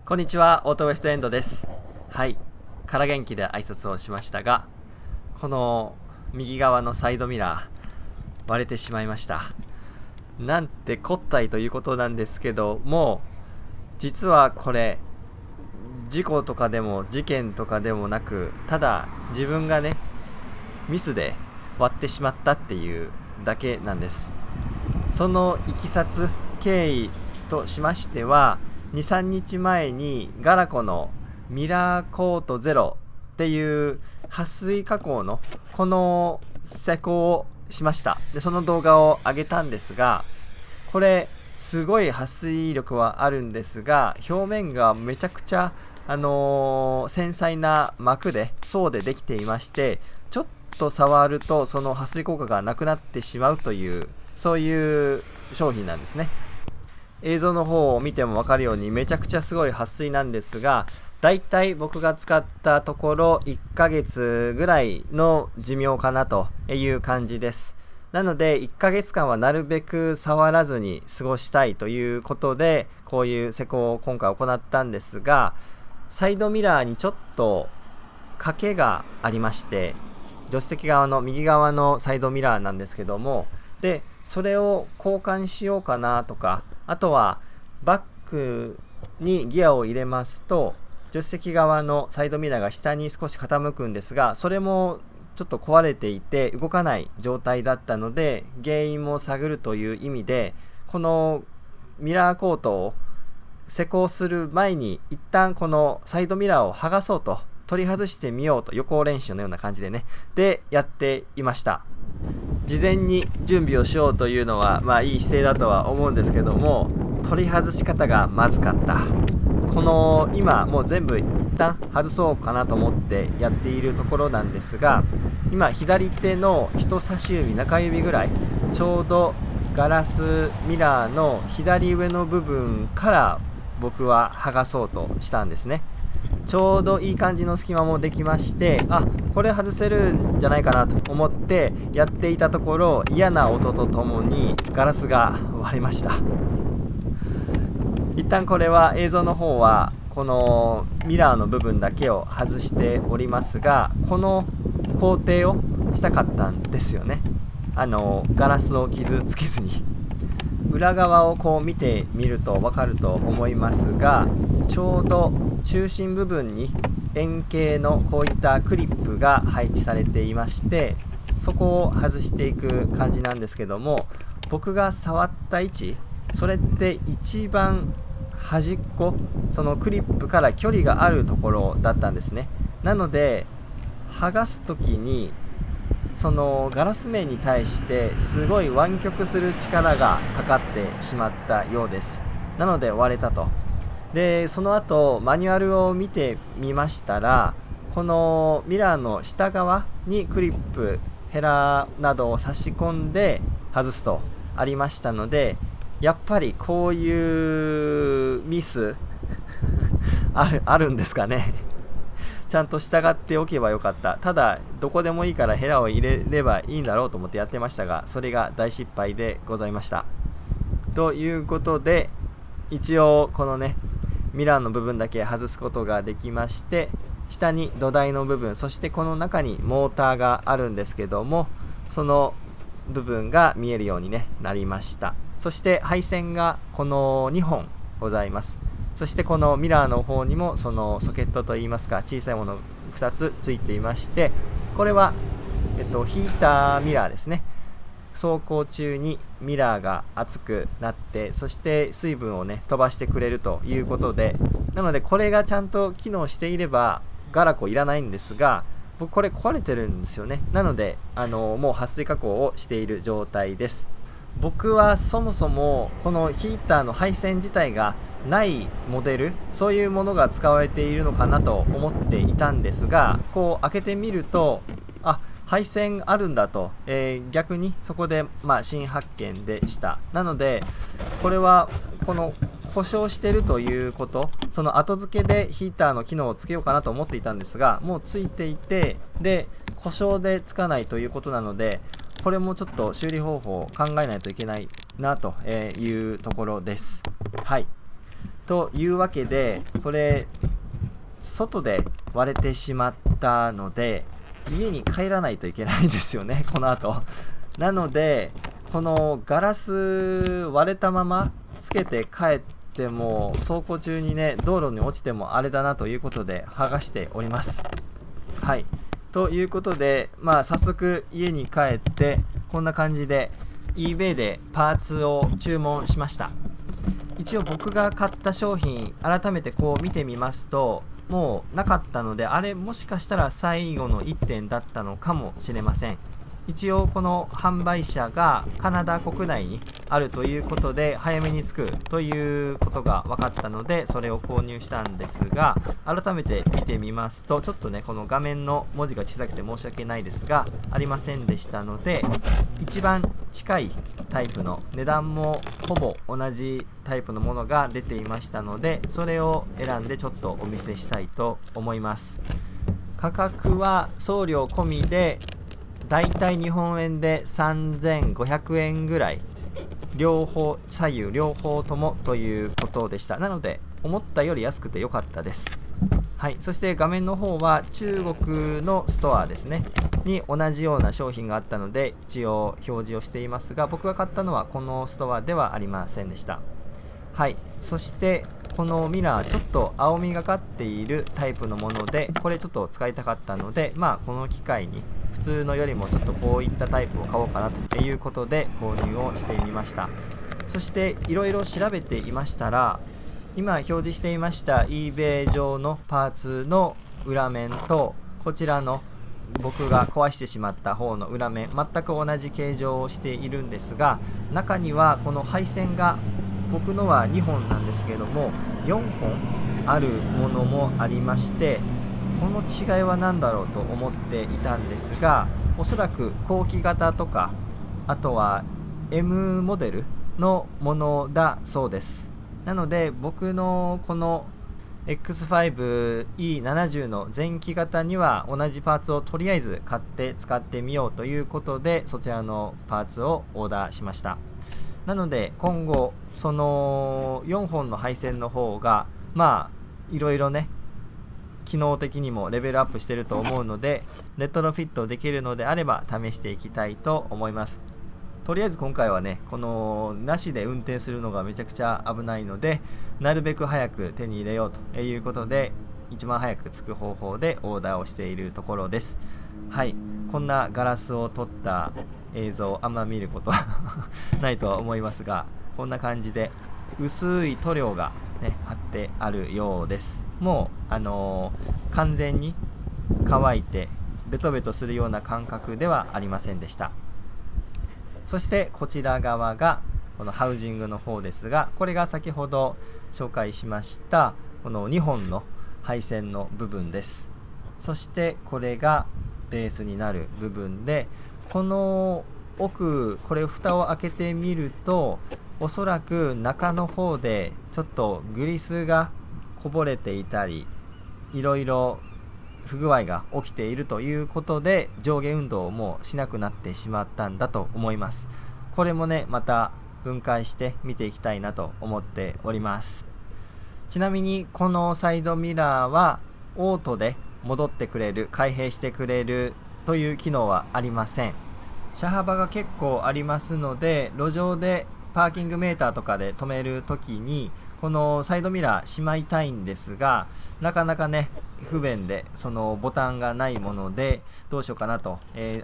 こんにちは、オートウエストエンドです。はい、から元気で挨拶をしましたが、この右側のサイドミラー割れてしまいました。なんてこったいということなんですけども、実はこれ事故とかでも事件とかでもなく、ただ自分がねミスで割ってしまったっていうだけなんです。そのいきさつ経緯としましては、2、3日前にガラコのミラーコートゼロっていう撥水加工のこの施工をしました。でその動画を上げたんですが、これすごい撥水力はあるんですが、表面がめちゃくちゃ繊細な膜で層でできていまして、ちょっと触るとその撥水効果がなくなってしまうという、そういう商品なんですね。映像の方を見ても分かるようにめちゃくちゃすごい撥水なんですが、だいたい僕が使ったところ1ヶ月ぐらいの寿命かなという感じです。なので1ヶ月間はなるべく触らずに過ごしたいということで、こういう施工を今回行ったんですが、サイドミラーにちょっと欠けがありまして、助手席側の右側のサイドミラーなんですけども、でそれを交換しようかなとか、あとはバックにギアを入れますと助手席側のサイドミラーが下に少し傾くんですが、それもちょっと壊れていて動かない状態だったので、原因も探るという意味でこのミラーコートを施工する前に一旦このサイドミラーを剥がそうと、取り外してみようと、予行練習のような感じでね、でやっていました。事前に準備をしようというのはいい姿勢だとは思うんですけども、取り外し方がまずかった。この今もう全部一旦外そうかなと思ってやっているところなんですが、今左手の人差し指中指ぐらい、ちょうどガラスミラーの左上の部分から僕は剥がそうとしたんですね。ちょうどいい感じの隙間もできまして、これ外せるんじゃないかなと思ってやっていたところ、嫌な音とともにガラスが割れました。一旦これは映像の方はこのミラーの部分だけを外しておりますが、この工程をしたかったんですよね。ガラスを傷つけずに。裏側をこう見てみると分かると思いますが、ちょうど中心部分に円形のこういったクリップが配置されていまして、そこを外していく感じなんですけども、僕が触った位置、それって一番端っこ、そのクリップから距離があるところだったんですね。なので剥がす時にそのガラス面に対してすごい湾曲する力がかかってしまったようです。なので割れたと。でその後マニュアルを見てみましたら、このミラーの下側にクリップヘラなどを差し込んで外すとありましたので、やっぱりこういうミスあるんですかね。ちゃんと従っておけばよかった。ただどこでもいいからヘラを入れればいいんだろうと思ってやってましたが、それが大失敗でございました。ということで、一応このねミラーの部分だけ外すことができまして、下に土台の部分、そしてこの中にモーターがあるんですけども、その部分が見えるように、なりました。そして配線がこの2本ございます。そしてこのミラーの方にもそのソケットといいますか小さいもの2つついていまして、これは、ヒーターミラーですね。走行中にミラーが熱くなって、そして水分を飛ばしてくれるということで、なのでこれがちゃんと機能していればガラコいらないんですが、僕これ壊れてるんですよね。なのでもう撥水加工をしている状態です。僕はそもそもこのヒーターの配線自体がないモデル、そういうものが使われているのかなと思っていたんですが、こう開けてみると配線あるんだと、逆にそこで新発見でした。なのでこれはこの故障してるということ、その後付けでヒーターの機能をつけようかなと思っていたんですが、もうついていて、で故障でつかないということなので、これもちょっと修理方法を考えないといけないなというところです。はい。というわけで、これ外で割れてしまったので家に帰らないといけないんですよね、この後。なのでこのガラス割れたままつけて帰っても走行中にね道路に落ちてもあれだなということで剥がしております。はい、ということで早速家に帰ってこんな感じで eBay でパーツを注文しました。一応僕が買った商品改めてこう見てみますともうなかったので、あれもしかしたら最後の1点だったのかもしれません。一応この販売者がカナダ国内にあるということで早めに着くということが分かったのでそれを購入したんですが、改めて見てみますとちょっとねこの画面の文字が小さくて申し訳ないですがありませんでしたので、一番近いタイプの値段もほぼ同じタイプのものが出ていましたのでそれを選んでちょっとお見せしたいと思います。価格は送料込みでだいたい日本円で3500円ぐらい、両方左右両方ともということでした。なので思ったより安くて良かったです。はい、そして画面の方は中国のストアですねに同じような商品があったので一応表示をしていますが、僕が買ったのはこのストアではありませんでした。はい、そしてこのミラーちょっと青みがかっているタイプのものでこれちょっと使いたかったのでこの機会に普通のよりもちょっとこういったタイプを買おうかなということで購入をしてみました。そしていろいろ調べていましたら今表示していました eBay 上のパーツの裏面とこちらの僕が壊してしまった方の裏面全く同じ形状をしているんですが、中にはこの配線が僕のは2本なんですけれども4本あるものもありまして、この違いは何だろうと思っていたんですが、おそらく後期型とかあとは M モデルのものだそうです。なので僕のこの X5E70 の前期型には同じパーツをとりあえず買って使ってみようということでそちらのパーツをオーダーしました。なので今後その4本の配線の方がいろいろね機能的にもレベルアップしていると思うのでレトロフィットできるのであれば試していきたいと思います。とりあえず今回はねこのなしで運転するのがめちゃくちゃ危ないのでなるべく早く手に入れようということで一番早く着く方法でオーダーをしているところです。はい、こんなガラスを撮った映像あんま見ることはないとは思いますが、こんな感じで薄い塗料が、ね、貼ってあるようです。もう、完全に乾いてベトベトするような感覚ではありませんでした。そしてこちら側がこのハウジングの方ですが、これが先ほど紹介しましたこの2本の配線の部分です。そしてこれがベースになる部分で、この奥これ蓋を開けてみるとおそらく中の方でちょっとグリスがこぼれていたりいろいろ不具合が起きているということで上下運動をもうしなくなってしまったんだと思います。これもねまた分解して見ていきたいなと思っております。ちなみにこのサイドミラーはオートで戻ってくれる開閉してくれるという機能はありません。車幅が結構ありますので路上でパーキングメーターとかで止めるときにこのサイドミラーしまいたいんですがなかなかね不便でそのボタンがないものでどうしようかなと、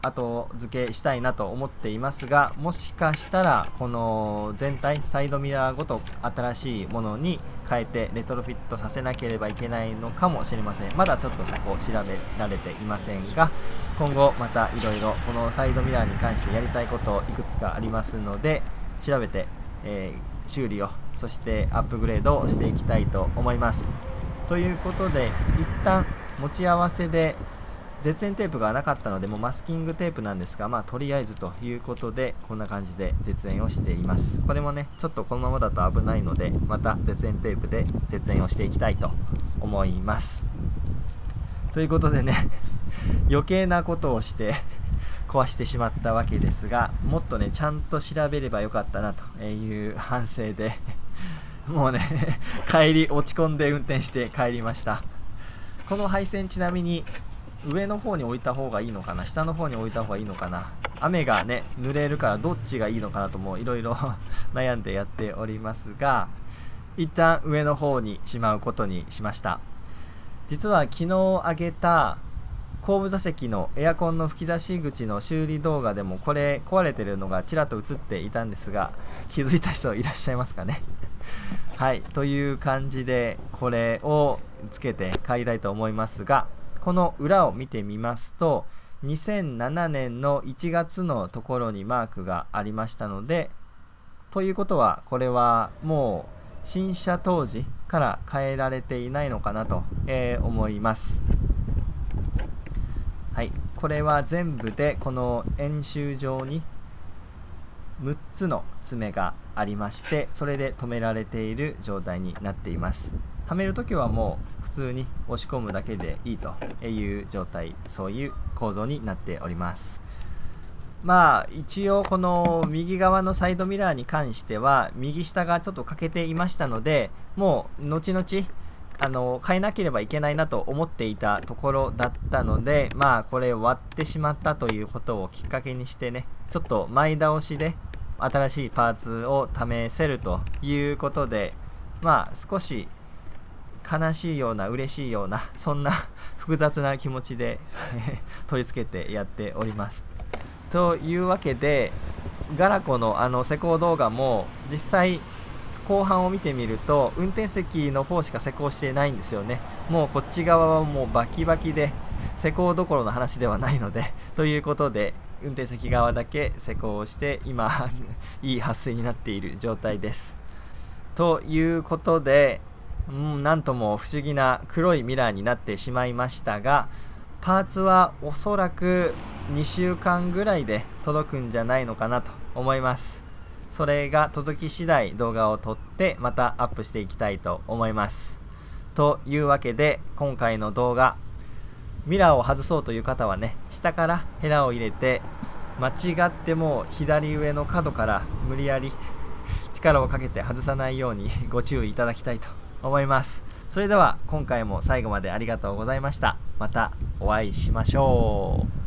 後付けしたいなと思っていますが、もしかしたらこの全体サイドミラーごと新しいものに変えてレトロフィットさせなければいけないのかもしれません。まだちょっとそこを調べられていませんが今後またいろいろこのサイドミラーに関してやりたいこといくつかありますので調べて、修理をそしてアップグレードをしていきたいと思います。ということで一旦持ち合わせで絶縁テープがなかったのでもうマスキングテープなんですがとりあえずということでこんな感じで絶縁をしています。これもねちょっとこのままだと危ないのでまた絶縁テープで絶縁をしていきたいと思います。ということでね余計なことをして壊してしまったわけですがもっとねちゃんと調べればよかったなという反省でもうね帰り落ち込んで運転して帰りました。この配線ちなみに上の方に置いた方がいいのかな、下の方に置いた方がいいのかな、雨がね濡れるからどっちがいいのかなともいろいろ悩んでやっておりますが、一旦上の方にしまうことにしました。実は昨日上げた後部座席のエアコンの吹き出し口の修理動画でもこれ壊れてるのがちらっと映っていたんですが、気づいた人いらっしゃいますかねはい、という感じでこれをつけて帰りたいと思いますが、この裏を見てみますと2007年の1月のところにマークがありましたので、ということはこれはもう新車当時から変えられていないのかなと、思います。はい、これは全部でこの円周上に6つの爪がありまして、それで止められている状態になっています。はめるときはもう普通に押し込むだけでいいという状態、そういう構造になっております。まあ一応この右側のサイドミラーに関しては右下がちょっと欠けていましたので、もう後々変えなければいけないなと思っていたところだったので、まあこれ割ってしまったということをきっかけにしてね、ちょっと前倒しで新しいパーツを試せるということで、まあ少し悲しいような嬉しいようなそんな複雑な気持ちで取り付けてやっております。というわけでガラコの施工動画も実際後半を見てみると運転席の方しか施工してないんですよね。もうこっち側はもうバキバキで施工どころの話ではないのでということで運転席側だけ施工をして今いい撥水になっている状態です。ということで、なんとも不思議な黒いミラーになってしまいましたが、パーツはおそらく2週間ぐらいで届くんじゃないのかなと思います。それが届き次第動画を撮ってまたアップしていきたいと思います。というわけで今回の動画、ミラーを外そうという方はね、下からヘラを入れて間違っても左上の角から無理やり力をかけて外さないようにご注意いただきたいと思います。それでは今回も最後までありがとうございました。またお会いしましょう。